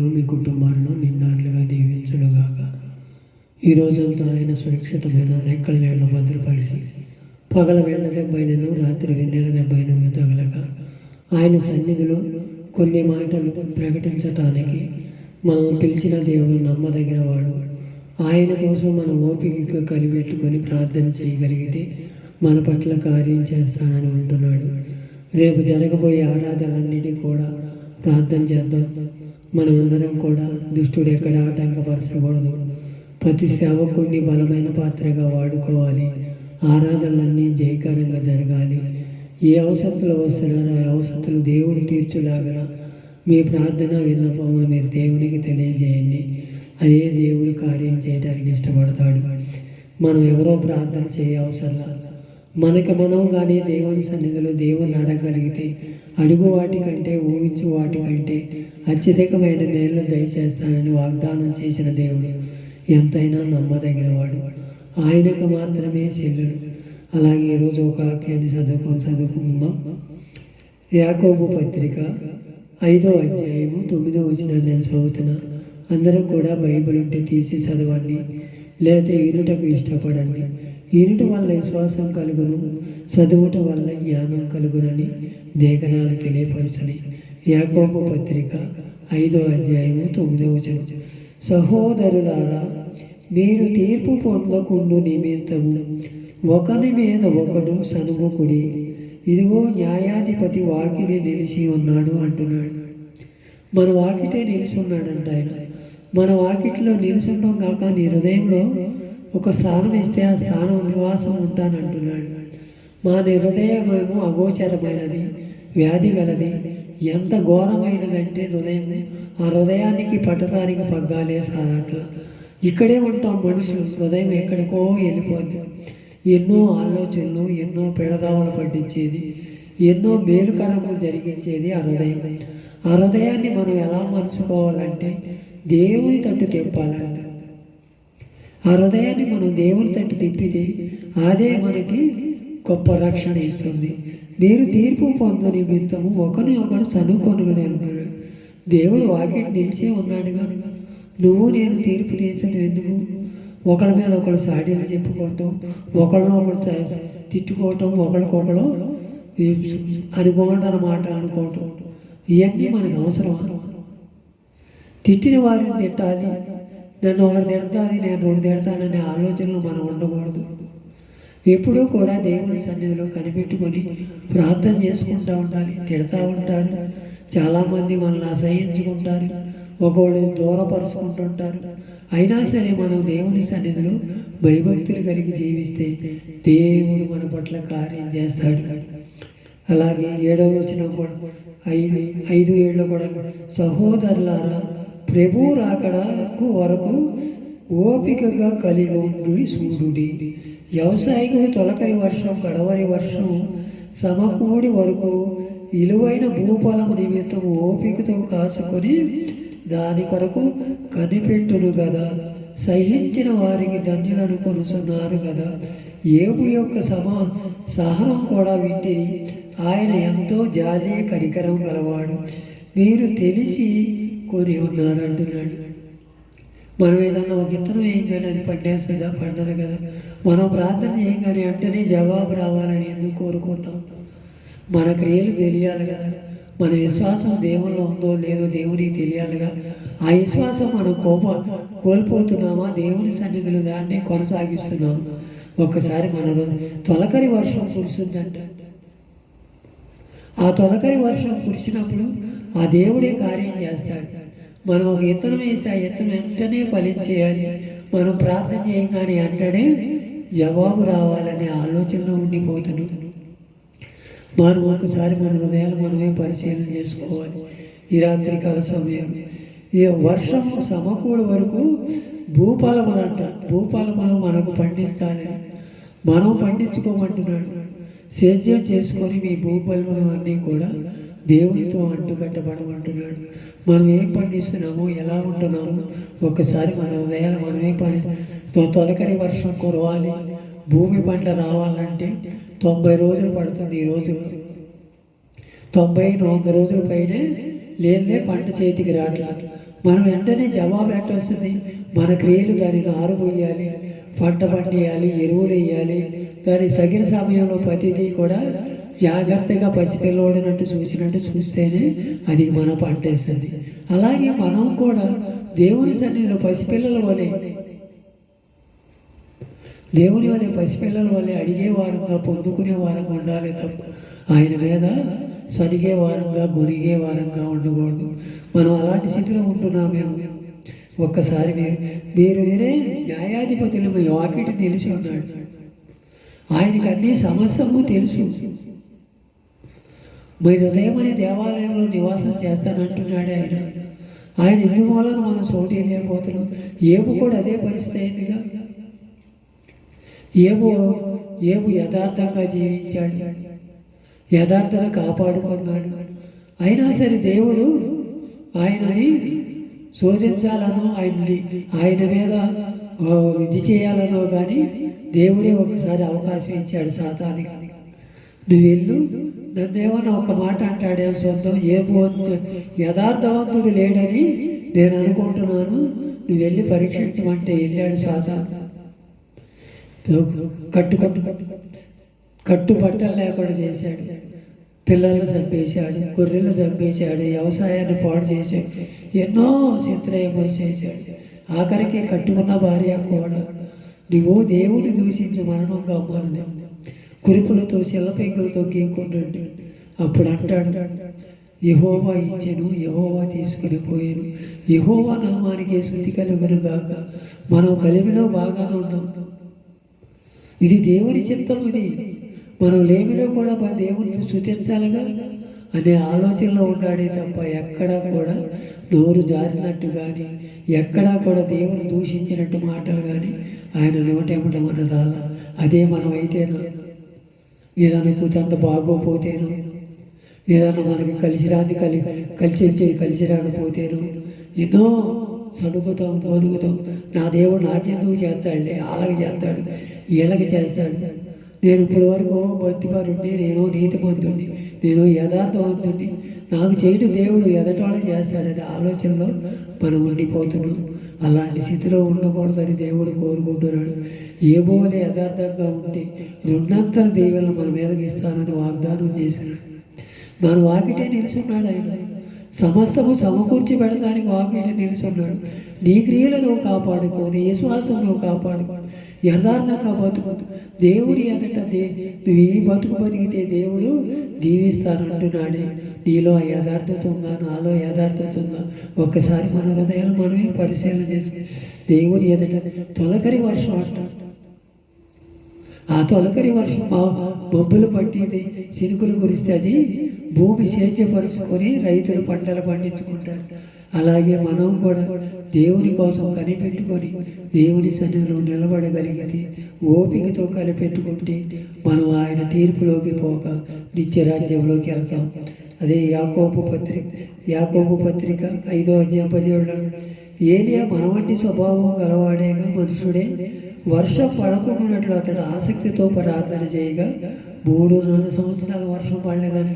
మీ కుటుంబాలను నిండారులుగా దీవించునుగాక. ఈ రోజంతా ఆయన సురక్షితమైన రెక్కల నీళ్ల భద్రపరిచి పగల వెన్న దెబ్బైనను రాత్రి వెన్నెల దెబ్బైనను తగలక ఆయన సన్నిధిలో కొన్ని మాటలు ప్రకటించటానికి మనం పిలిచిన దేవుడు నమ్మదగిన వాడు. ఆయన కోసం మనం ఓపికగా కలిపెట్టుకొని ప్రార్థన చేయగలిగితే మన పట్ల కార్యం చేస్తానని అంటున్నాడు. రేపు జరగబోయే ఆరాధనలన్నిటి కూడా ప్రార్థన చేద్దాం. మనమందరం కూడా దుష్టుడు ఎక్కడ ఆటంకపరచకూడదు. ప్రతి సేవకుడిని బలమైన పాత్రగా వాడుకోవాలి. ఆరాధనలన్నీ జయకరంగా జరగాలి. ఏ అవసరతలు వస్తున్నారో ఆ అవసరతలు దేవుడు తీర్చులాగా మీ ప్రార్థన విన్నపములు మీరు దేవునికి తెలియజేయండి. అదే దేవుడు కార్యం చేయడానికి ఇష్టపడతాడు. మనం ఎవరో ప్రార్థన చేయ అవసరం. మనకు మనం కానీ దేవుని సన్నిధిలో దేవుని అడగగలిగితే అడుగు వాటికంటే ఊహించు వాటికంటే అత్యధికమైన మేలు దయచేస్తానని వాగ్దానం చేసిన దేవుడు ఎంతైనా నమ్మదగిన వాడు. ఆయనకు మాత్రమే చెల్లుడు. అలాగే ఈరోజు ఒక వాక్యాన్ని చదువుకుందాం. యాకోబు పత్రిక 5వ అధ్యాయము 9వ వచనం నేను చదువుతున్నా. అందరూ కూడా బైబిల్ ఉంటే తీసి చదవండి, లేకపోతే వినుటకు ఇష్టపడండి. వినుట వల్ల విశ్వాసం కలుగును, చదువుట వల్ల జ్ఞానం కలుగునని లేఖనాలు తెలియపరచని. యాకోబు పత్రిక 5వ అధ్యాయము 9వ వచనం. సహోదరులారా, మీరు తీర్పు పొందకుండు నిమిత్తము ఒకరి మీద ఒకడు సనుగుకుడి. ఇదిగో న్యాయాధిపతి వాకిలి నిలిచి ఉన్నాడు అంటున్నాడు. మన వాకిటే నిలిచి ఉన్నాడంట ఆయన. మన వాకిట్లో నిలుచుంటాం కాక నీ హృదయంలో ఒక స్థానం ఇస్తే ఆ స్థానం నివాసం ఉంటానంటున్నాడు. మా హృదయమేమో అగోచరమైనది, వ్యాధి గలది. ఎంత ఘోరమైనదంటే హృదయం. ఆ హృదయానికి పట్టడానికి పగ్గాలే సాగట్ల. ఇక్కడే ఉంటాం మనుషులు. హృదయం ఎక్కడికో వెళ్ళిపోద్ది. ఎన్నో ఆలోచనలు, ఎన్నో పెడదావలు పట్టించేది, ఎన్నో మేలుకరములు జరిగించేది ఆ హృదయం. ఆ హృదయాన్ని మనం ఎలా మలుచుకోవాలంటే దేవుని తట్టు తిప్పాలంట. ఆ హృదయాన్ని మనం దేవుని తట్టు తిప్పితే అదే మనకి గొప్ప రక్షణ ఇస్తుంది. మీరు తీర్పు పొంద నిమిత్తము ఒకరిని ఒకరు చదువుకొనుగడే ఉన్నాడు. దేవుడు వాకిటి నిలిచే ఉన్నాడు కనుక నువ్వు నేను తీర్పు తీర్చడం ఎందుకు? ఒకళ్ళ మీద ఒకళ్ళు సాడీలు చెప్పుకోవటం, ఒకళ్ళనొకళ్ళు తిట్టుకోవటం, ఒకరికొకరు అనుకోవడం మాట అనుకోవటం, ఇవన్నీ మనకు అవసరం. తిట్టిన వారిని తిట్టాలి, నన్ను ఒకటి తిడతాది నేను రెండు తిడతాననే ఆలోచనలు మనం ఉండకూడదు. ఎప్పుడూ కూడా దేవుని సన్నిధిలో కనిపెట్టుకొని ప్రార్థన చేసుకుంటూ ఉండాలి. తిడతా ఉంటారు, చాలామంది మనల్ని అసహించుకుంటారు, ఒకళ్ళు దూరపరుచుకుంటుంటారు. అయినా సరే మనం దేవుని సన్నిధిలో భయభక్తులు కలిగి జీవిస్తే దేవుడు మన పట్ల కార్యం చేస్తాడు. అలాగే 7వ వచనం కూడా 5:7 కూడా సహోదరులారా, ప్రభు రాకడకు వరకు ఓపికగా కలిగి ఉండు సూర్యుడి. వ్యవసాయకుడు తొలకరి వర్షం కడవరి వర్షం సమకూడి వరకు విలువైన భూఫలము నిమిత్తం ఓపికతో కాసుకొని దాని కొరకు కనిపెట్టును కదా. సహించిన వారికి ధన్యులను కొనుస్తున్నారు కదా. ఏబు యొక్క సహనం కూడా వింటిని. ఆయన ఎంతో జాలి కనికరం గలవాడు, మీరు తెలిసి కొని ఉన్నారంటున్నాడు. మనం ఏదన్నా ఒక ఇత్తనం వేయగానే అది పడ్డేస్తుందా? పడ్డదు కదా. మనం ప్రార్థన చేయగానే వెంటనే జవాబు రావాలని ఎందుకు కోరుకుంటాం? మన క్రియలు తెలియాలి కదా. మన విశ్వాసం దేవుల్లో ఉందో లేదో దేవునికి తెలియాలిగా. ఆ విశ్వాసం మనం కోల్పోతున్నామా? దేవుని సన్నిధిలో దాన్ని కొనసాగిస్తున్నాము. ఒక్కసారి మన తొలకరి వర్షం కురుస్తుందంట. ఆ తొలకరి వర్షం కురిసినప్పుడు ఆ దేవుడే కార్యం చేస్తాడు. మనం ఒక ఇత్తనం వేసి ఆ ఇత్తనం వెంటనే ఫలించేయాలి. మనం ప్రార్థన చేయగానే వెంటనే జవాబు రావాలనే ఆలోచనలో ఉండిపోతున్నాం. మనం ఒకసారి మన హృదయాలు మనమే పరిశీలన చేసుకోవాలి. ఈ రాత్రికాల సమయం ఈ వర్షం సమకూడి వరకు భూఫలములంట. భూఫలములు మనకు పండించాలని మనం పండించుకోమంటున్నాడు. సేద్యం చేసుకొని మీ భూఫలములన్నీ కూడా దేవునితో అంటుకట్టబడమంటున్నాడు. మనం ఏం పండిస్తున్నామో, ఎలా ఉంటున్నామో ఒక్కసారి మన హృదయాలు మనమే తొలకరి వర్షం కురవాలి. భూమి పంట రావాలంటే 90 రోజులు పడుతుంది. ఈ రోజులు 90-100 రోజుల పైనే లేదే పంట చేతికి రావట్లేదు. మనం వెంటనే జవాబు ఎట్టొస్తుంది. మన క్రియలు దానిని ఆరుబోయాలి, పంట పండియాలి, ఎరువులు వేయాలి. దాని తగిన సమయంలో ప్రతిదీ కూడా జాగ్రత్తగా పసిపిల్లవాడినట్టు చూసినట్టు చూస్తేనే అది మన పంట వేస్తుంది. అలాగే మనం కూడా దేవుని సన్నిధిలో పసిపిల్లల వలె, దేవుని వలె పసిపిల్లల వలె అడిగే వారంగా, పొందుకునే వారంగా ఉండాలి తప్ప ఆయన మీద సరిగే వారంగా, గొనిగే వారంగా ఉండకూడదు. మనం అలాంటి స్థితిలో ఉంటున్నామేమో. ఒక్కసారి మీరు వేరే న్యాయాధిపతులు మీ వాకిటి తెలిసి ఉన్నాడు. ఆయనకి అన్ని సమస్తము తెలుసు. మీరు ఉదయమనే దేవాలయంలో నివాసం చేస్తానంటున్నాడే ఆయన ఇందువలన మనం చోటు లేకపోతున్నాం. ఏబు కూడా అదే పరిస్థితి అయిందిగా. ఏబు యథార్థంగా జీవించాడు, యథార్థత కాపాడుకున్నాడు. అయినా సరే దేవుడు ఆయనని శోధించాలనో, ఆయన మీద ఇది చేయాలనో కానీ దేవుడే ఒకసారి అవకాశం ఇచ్చాడు సాతానికి. నువ్వు వెళ్ళు, నన్నేమన్నా ఒక మాట అంటాడేమో సొంతం, యథార్థవంతుడు లేడని నేను అనుకుంటున్నాను, నువ్వు వెళ్ళి పరీక్షించమంటే వెళ్ళాడు సాతాను. కట్టుబట్టలు లేకుండా చేశాడు, పిల్లలను చంపేశాడు, గొర్రెలు చంపేశాడు, వ్యవసాయాన్ని పాడు చేశాడు, ఎన్నో చిత్రయములు చేశాడు. ఆఖరికి కట్టుకున్న భార్య కూడా నువ్వు దేవుని దూషించి మరణంగా అమ్మాను, కురుపులతో చిల్లపెంకులతో గీక్కుంటుంటే అప్పుడు అంటాడు, యెహోవా ఇచ్చెను, యెహోవా తీసుకుని పోయాను, యెహోవా నామానికి స్తుతి కలుగును గాక. మనం కలిమిలో బాగానే ఉన్నాం. ఇది దేవుని చిత్తం. ఇది మనం లేమిలో కూడా మన దేవుని స్తుతించాలిగా అనే ఆలోచనలో ఉన్నాడే తప్ప ఎక్కడా కూడా నోరు జారినట్టు కానీ, ఎక్కడా కూడా దేవుని దూషించినట్టు మాటలు కానీ ఆయన నోటేమట మన రాల. అదే మనం అయితేనో, ఏదైనా కూతంత బాగోపోతేనో, ఏదైనా మనకి కలిసి రాకపోతేనో ఎన్నో సడుగుతాం, బొరుగుతాం. నా దేవుడు నాకెందుకు చేస్తాడులే, అలాగే చేస్తాడు, వీళ్ళకి చేస్తాడు. నేను ఇప్పటి వరకు భక్తిపరుడిని, నేను నీతిమంతుడిని, నేను యథార్థవంతుడిని, నాకు చేయడం దేవుడు ఎదటోళ్ళకి చేస్తాడనే ఆలోచనలో మనం ఉండిపోతున్నాం. అలాంటి స్థితిలో ఉండకూడదని దేవుడు కోరుకుంటున్నాడు. ఏబోలే యథార్థంగా ఉంటే రెండంతల దీవెనలు మన మీదకి ఇస్తానని వాగ్దానం చేశాడు. మన వాకిటే నిలుచున్నాడు ఆయన. సమస్తము సమకూర్చి పెడతానికి వాకిటే నిలుచున్నాడు. నీ క్రియలు నువ్వు కాపాడుకో, నీ విశ్వాసం నువ్వు కాపాడుకో, యథార్థంగా బతుకు. దేవుడి ఎదట నువ్వు ఈ బతుకు బతికితే దేవుడు దీవిస్తానంటున్నాడే. నీలో యథార్థత ఉందా, నాలో యథార్థత ఉందా? ఒక్కసారి మన హృదయాలు మనమే పరిశీలన చేసి దేవుడి ఎదట తొలకరి వర్షం అంటాడు. ఆ తొలకరి వర్షం బొబ్బులు పట్టింది, చినుకులు కురిస్తే అది భూమి సేద్యపరుచుకొని రైతులు పంటలు పండించుకుంటారు. అలాగే మనం కూడా దేవుని కోసం కనిపెట్టుకొని దేవుని సన్నిధిలో నిలబడగలిగితే, ఓపికతో కనిపెట్టుకుంటే మనం ఆయన తీర్పులోకి పోక నిత్య రాజ్యంలోకి వెళ్తాం. అదే యాకోబు పత్రిక 5వ అధ్యాయం 17 ఏలియా మన వంటి స్వభావం గలవాడేగా మనుషుడే. వర్షం పడకుండానట్లు అతడు ఆసక్తితో ప్రార్థన చేయగా 3 సంవత్సరాలు వర్షం పడలేదని.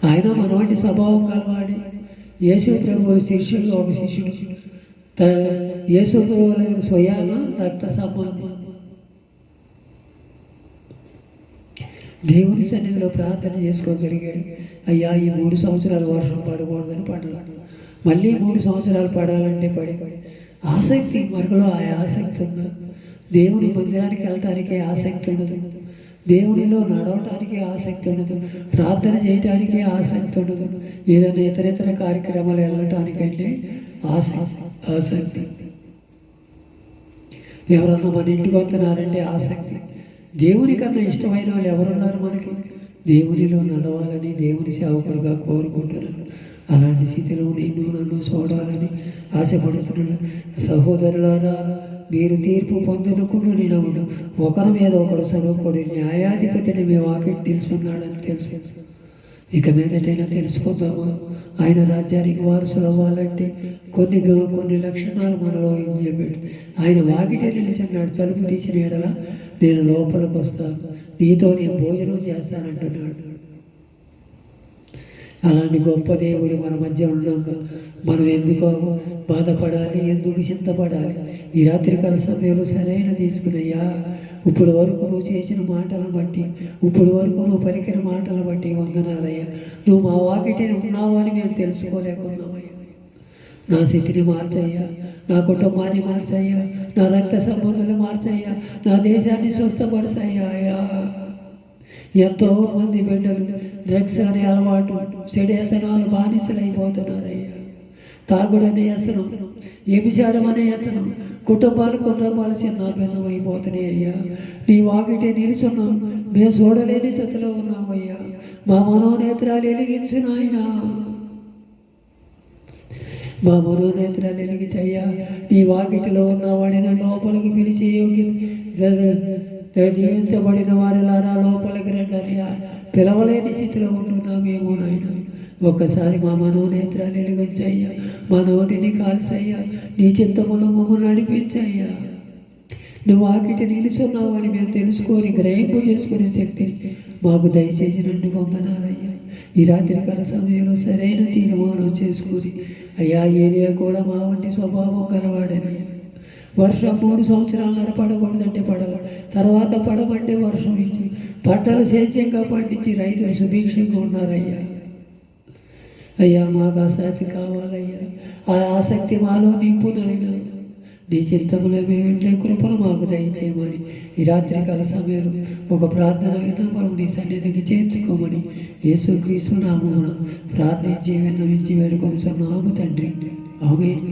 ఆయన మన వంటి స్వభావం గలవాడే. యేసు ప్రభువు శిష్యుడు, ఒక శిష్యుడు యేసు ప్రభువు స్వయాన రక్త సంబంధం దేవుని సన్నిధిలో ప్రార్థన చేసుకోగలిగాడు. అయ్యా, ఈ 3 సంవత్సరాలు వర్షం పడకూడదని పడలాడు. మళ్ళీ 3 సంవత్సరాలు పడాలంటే పడి ఆసక్తి మనలో ఆ ఆసక్తి ఉంది. దేవుని మందిరానికి వెళ్ళటానికి ఆసక్తి ఉండదు, దేవునిలో నడవటానికి ఆసక్తి ఉండదు, ప్రార్థన చేయటానికి ఆసక్తి ఉండదు, ఏదైనా ఇతర కార్యక్రమాలు వెళ్ళటానికంటే ఆసక్తి. ఎవరన్నా మన ఇంటికి వస్తున్నారంటే ఆసక్తి. దేవుని కన్నా ఇష్టమైన వాళ్ళు ఎవరున్నారు మనకి? దేవునిలో నడవాలని దేవుని సేవకుడుగా కోరుకుంటున్నాను. అలాంటి స్థితిలో నన్ను చూడాలని ఆశపడుతున్నాను. సహోదరులారా, మీరు తీర్పు పొందునుకుని నిలవడు, ఒకరి మీద ఒకడు సరుకుడు, న్యాయాధిపతిని మీ వాకిటి నిలుచున్నాడని తెలుసు. ఇక మీదటైనా తెలుసుకుందాము. ఆయన రాజ్యానికి వారసులు అవ్వాలంటే కొన్ని లక్షణాలు మనలో చెప్పాడు. ఆయన వాకిటే నిలిచున్నాడు. తలుపు తీసిన ఎడల నేను లోపలికి వస్తాను, నీతో నేను భోజనం చేస్తానంటున్నాడు. అలాంటి గొప్ప దేవుడు మన మధ్య ఉండగా మనం ఎందుకో బాధపడాలి, ఎందుకు చింతపడాలి? ఈ రాత్రికాల సమయంలో సరైన తీసుకున్నయ్యా, ఇప్పుడు వరకు నువ్వు చేసిన మాటలను బట్టి, ఇప్పుడు వరకు నువ్వు పలికిన మాటలను బట్టి వందనాలయ్యా. నువ్వు మా వాకిటే ఉన్నావు అని మేము తెలుసుకోలేకున్నామయ్యా. నా స్థితిని మార్చయ్యా, నా కుటుంబాన్ని మార్చయ్యా, నా రక్త సంబంధాలు మార్చయ్యా, నా దేశాన్ని స్వస్థపరచయ్యా. ఎంతో మంది బిడ్డలు డ్రగ్స్ అనే అలవాటు, చెడేసనాలు బానిసలైపోతున్నారయ్యా. తాగుడనే వ్యసనం, వ్యభిచారం అనే వ్యసనం, కుటుంబాలు చిన్న భిన్నమైపోతున్నాయి అయ్యా. నీ వాకిటే నిలుచున్నాం, మేము చూడలేని స్థితిలో ఉన్నామయ్యా. మా మనోనేత్రాలు వెలిగించు నాయనా, మా మనోనేత్రాలు వెలిగించయ్యా. నీ వాకిటిలో ఉన్న వాడిని లోపలికి పిలిచి దీవించబడిన వారిలారా లోపలికి రండి పిలవలేని స్థితిలో ఉంటున్నామేమో నాయన. ఒక్కసారి మా మనోనేత్రాలు వెలిగించయ్యా, మా నోటిని కాల్చయ్యా, నీ చిత్తములో మమ్మల్ని నడిపించయ్యా. నువ్వు వాకిటి నిలుచున్నావు అని మేము తెలుసుకొని గ్రహింపు చేసుకునే శక్తిని మాకు దయచేసినందుకు వందనాలయ్యా. ఈ రాత్రికాల సమయంలో సరైన తీర్మానం చేసుకొని అయ్యా, ఏరియా కూడా మా వంటి స్వభావం గలవాడని. వర్షం 3 సంవత్సరాలు పడకూడదంటే పడవ, తర్వాత పడమంటే వర్షం ఇచ్చి పంటలు సేద్యంగా పండించి రైతులు సుభిక్షంగా ఉన్నారయ్యా. అయ్యా, మాకు ఆసక్తి కావాలయ్యా. ఆ ఆసక్తి మాలో నింపునైనా నీ చింతములో మేము కృపను మాకు దయచేయమని ఈ రాత్రికాల సమయంలో ఒక ప్రార్థన విన్నపం నీ సన్నిధికి చేర్చుకోమని యేసుక్రీస్తు నామమున ప్రార్థించి విన్నవించి వేడుకొనుచున్నాము తండ్రి. ఆమేన్.